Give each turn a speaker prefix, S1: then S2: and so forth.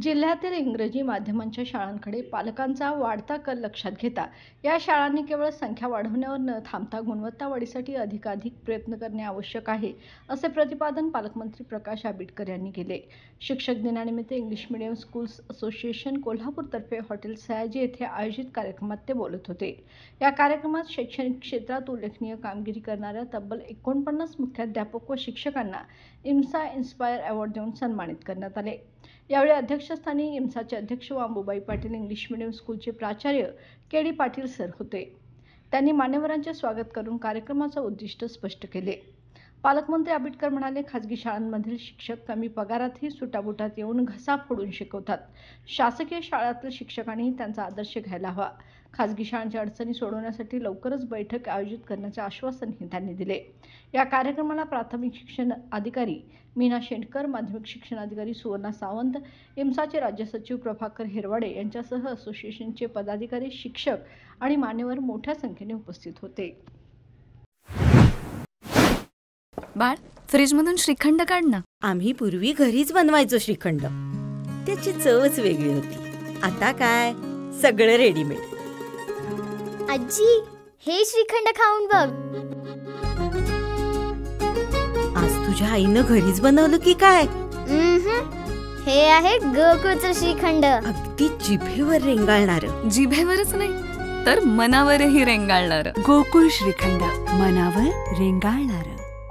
S1: जिल्ह्यातील इंग्रजी माध्यमांच्या शाळांकडे पालकांचा वाढता कल लक्षात घेता या शाळांनी केवळ संख्या वाढवण्यावर न थांबता गुणवत्ता वाढीसाठी अधिकाधिक प्रयत्न करणे आवश्यक आहे, असे प्रतिपादन पालकमंत्री प्रकाश आंबेडकर यांनी केले. शिक्षक दिनानिमित्त इंग्लिश मीडियम स्कूल्स असोसिएशन कोल्हापूरतर्फे हॉटेल सयाजी येथे आयोजित कार्यक्रमात ते बोलत होते. या कार्यक्रमात शैक्षणिक क्षेत्रात उल्लेखनीय कामगिरी करणाऱ्या तब्बल 49 मुख्याध्यापक व शिक्षकांना इम्सा इन्स्पायर अवॉर्ड देऊन सन्मानित करण्यात आले. यावेळी अध्यक्षस्थानी इम्साचे अध्यक्ष व अंबुबाई पाटील इंग्लिश मीडियम स्कूलचे प्राचार्य के डी पाटील सर होते. त्यांनी मान्यवरांचे स्वागत करून कार्यक्रमाचे उद्दिष्ट स्पष्ट केले. पालकमंत्री आंबेडकर म्हणाले, खाजगी शाळांमधील शिक्षक कमी पगारातही सुटाबुटात येऊन घसा फोडून शिकवतात. शासकीय शाळांतील शिक्षकांनीही त्यांचा आदर्श घ्यायला हवा. खाजगी शाळांच्या अडचणी सोडवण्यासाठी लवकरच बैठक आयोजित करण्याचे आश्वासनही त्यांनी दिले. या कार्यक्रमाला प्राथमिक शिक्षण अधिकारी मीना शेंडकर, माध्यमिक शिक्षण अधिकारी सुवर्णा सावंत, इम्साचे राज्य सचिव प्रभाकर हिरवाडे यांच्यासह असोसिएशनचे पदाधिकारी, शिक्षक आणि मान्यवर मोठ्या संख्येने उपस्थित होते.
S2: बाळ, फ्रीजमधून श्रीखंड काढ ना.
S3: आम्ही पूर्वी घरीच बनवायचो श्रीखंड. त्याची चवच वेगळी होती. आता काय सगळं रेडीमेड.
S4: आजी, हे श्रीखंड खाऊन बघ.
S3: आज तुझ्या आईनं घरीच बनवलं की काय?
S4: हे आहे गोकुळचं श्रीखंड.
S3: अगदी जिभेवर रेंगाळणार.
S2: जिभेवरच नाही तर मनावरही रेंगाळणार.
S5: गोकुळ श्रीखंड, मनावर रेंगाळणार.